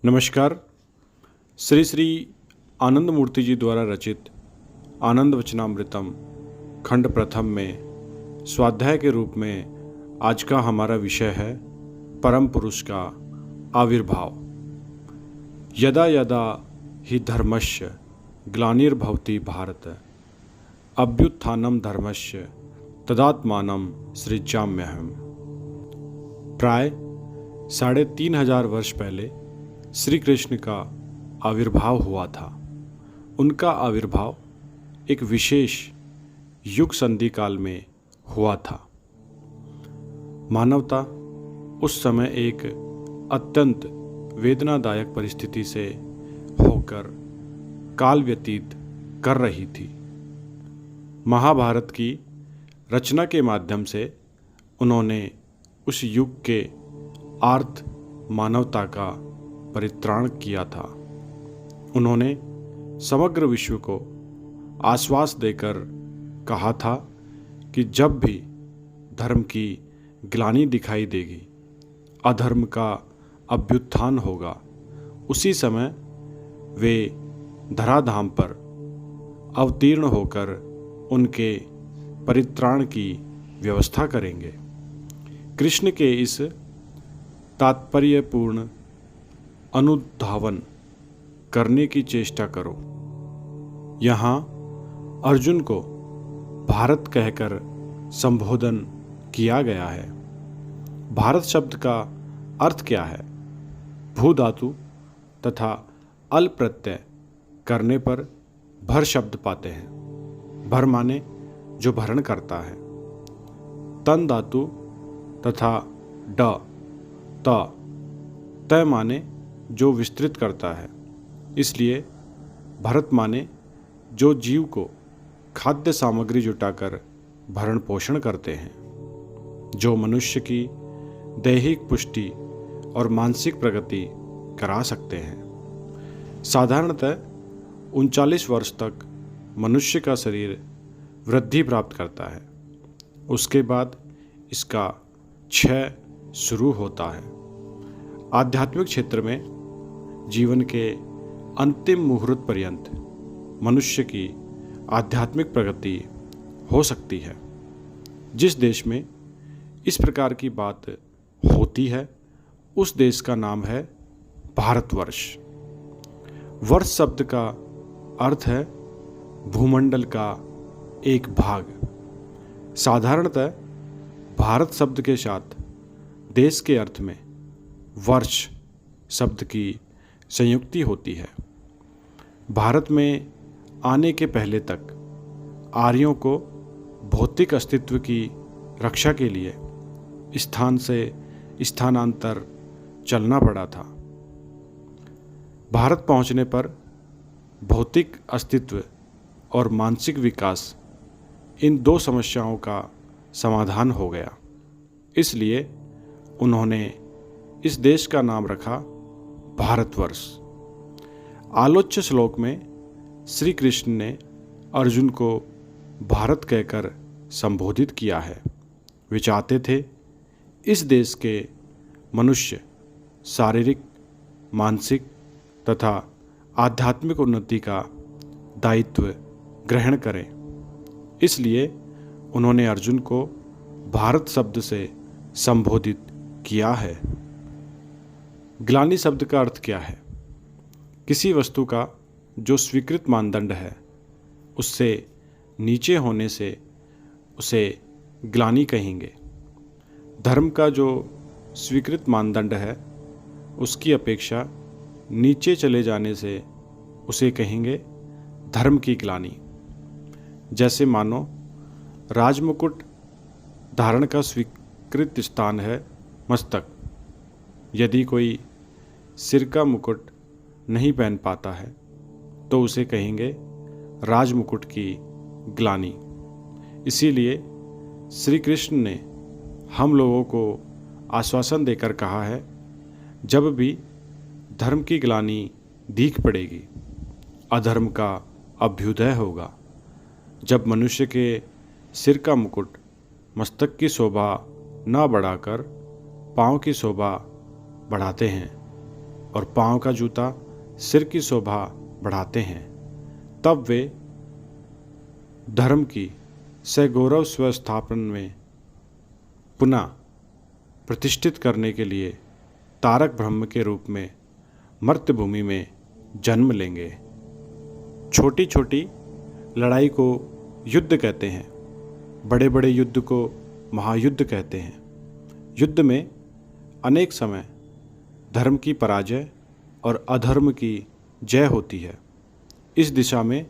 नमस्कार। श्री श्री आनंद मूर्ति जी द्वारा रचित आनंद वचनामृतम खंड प्रथम में स्वाध्याय के रूप में आज का हमारा विषय है परम पुरुष का आविर्भाव। यदा यदा हि धर्मस्य ग्लानिर्भवति भारत अभ्युत्थानम धर्मस्य तदात्मानं सृजाम्यहम्। प्राय 3,500 वर्ष पहले श्री कृष्ण का आविर्भाव हुआ था। उनका आविर्भाव एक विशेष युग संधि काल में हुआ था। मानवता उस समय एक अत्यंत वेदनादायक परिस्थिति से होकर काल व्यतीत कर रही थी। महाभारत की रचना के माध्यम से उन्होंने उस युग के आर्त मानवता का परित्राण किया था। उन्होंने समग्र विश्व को आश्वास देकर कहा था कि जब भी धर्म की ग्लानि दिखाई देगी, अधर्म का अभ्युत्थान होगा, उसी समय वे धराधाम पर अवतीर्ण होकर उनके परित्राण की व्यवस्था करेंगे। कृष्ण के इस तात्पर्यपूर्ण अनुधावन करने की चेष्टा करो। यहाँ अर्जुन को भारत कहकर संबोधन किया गया है। भारत शब्द का अर्थ क्या है? भू धातु तथा अल प्रत्यय करने पर भर शब्द पाते हैं। भर माने जो भरण करता है। तन धातु तथा ड त तय माने जो विस्तृत करता है। इसलिए भरत माने जो जीव को खाद्य सामग्री जुटाकर भरण पोषण करते हैं, जो मनुष्य की दैहिक पुष्टि और मानसिक प्रगति करा सकते हैं। साधारणतः 39 वर्ष तक मनुष्य का शरीर वृद्धि प्राप्त करता है। उसके बाद इसका क्षय शुरू होता है। आध्यात्मिक क्षेत्र में जीवन के अंतिम मुहूर्त पर्यंत मनुष्य की आध्यात्मिक प्रगति हो सकती है। जिस देश में इस प्रकार की बात होती है, उस देश का नाम है भारतवर्ष। वर्ष शब्द का अर्थ है भूमंडल का एक भाग। साधारणतः भारत शब्द के साथ देश के अर्थ में वर्ष शब्द की संयुक्ति होती है। भारत में आने के पहले तक आर्यों को भौतिक अस्तित्व की रक्षा के लिए स्थान से स्थानांतर चलना पड़ा था। भारत पहुंचने पर भौतिक अस्तित्व और मानसिक विकास, इन दो समस्याओं का समाधान हो गया। इसलिए उन्होंने इस देश का नाम रखा भारतवर्ष। आलोच्य श्लोक में श्री कृष्ण ने अर्जुन को भारत कहकर संबोधित किया है। वे चाहते थे इस देश के मनुष्य शारीरिक, मानसिक तथा आध्यात्मिक उन्नति का दायित्व ग्रहण करें। इसलिए उन्होंने अर्जुन को भारत शब्द से संबोधित किया है। ग्लानि शब्द का अर्थ क्या है? किसी वस्तु का जो स्वीकृत मानदंड है, उससे नीचे होने से उसे ग्लानि कहेंगे। धर्म का जो स्वीकृत मानदंड है, उसकी अपेक्षा नीचे चले जाने से उसे कहेंगे धर्म की ग्लानि। जैसे मानो राजमुकुट धारण का स्वीकृत स्थान है मस्तक। यदि कोई सिर का मुकुट नहीं पहन पाता है तो उसे कहेंगे राजमुकुट की ग्लानि। इसीलिए श्री कृष्ण ने हम लोगों को आश्वासन देकर कहा है, जब भी धर्म की ग्लानि दीख पड़ेगी, अधर्म का अभ्युदय होगा। जब मनुष्य के सिर का मुकुट मस्तक की शोभा न बढ़ाकर पाँव की शोभा बढ़ाते हैं, और पांव का जूता सिर की शोभा बढ़ाते हैं, तब वे धर्म की सगौरव स्वस्थापन में पुनः प्रतिष्ठित करने के लिए तारक ब्रह्म के रूप में मर्त्य भूमि में जन्म लेंगे। छोटी छोटी लड़ाई को युद्ध कहते हैं, बड़े बड़े युद्ध को महायुद्ध कहते हैं। युद्ध में अनेक समय धर्म की पराजय और अधर्म की जय होती है। इस दिशा में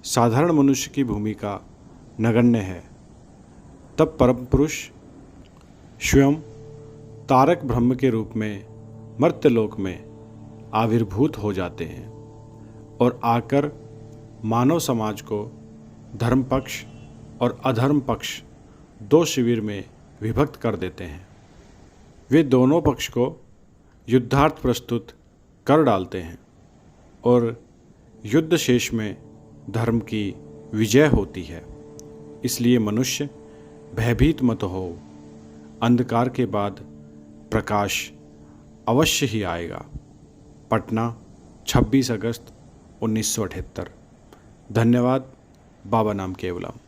साधारण मनुष्य की भूमिका नगण्य है। तब परम पुरुष स्वयं तारक ब्रह्म के रूप में मर्त्यलोक में आविर्भूत हो जाते हैं और आकर मानव समाज को धर्म पक्ष और अधर्म पक्ष दो शिविर में विभक्त कर देते हैं। वे दोनों पक्ष को युद्धार्थ प्रस्तुत कर डालते हैं और युद्ध शेष में धर्म की विजय होती है। इसलिए मनुष्य भयभीत मत हो, अंधकार के बाद प्रकाश अवश्य ही आएगा। पटना 26 अगस्त 1978। धन्यवाद। बाबा नाम केवलम।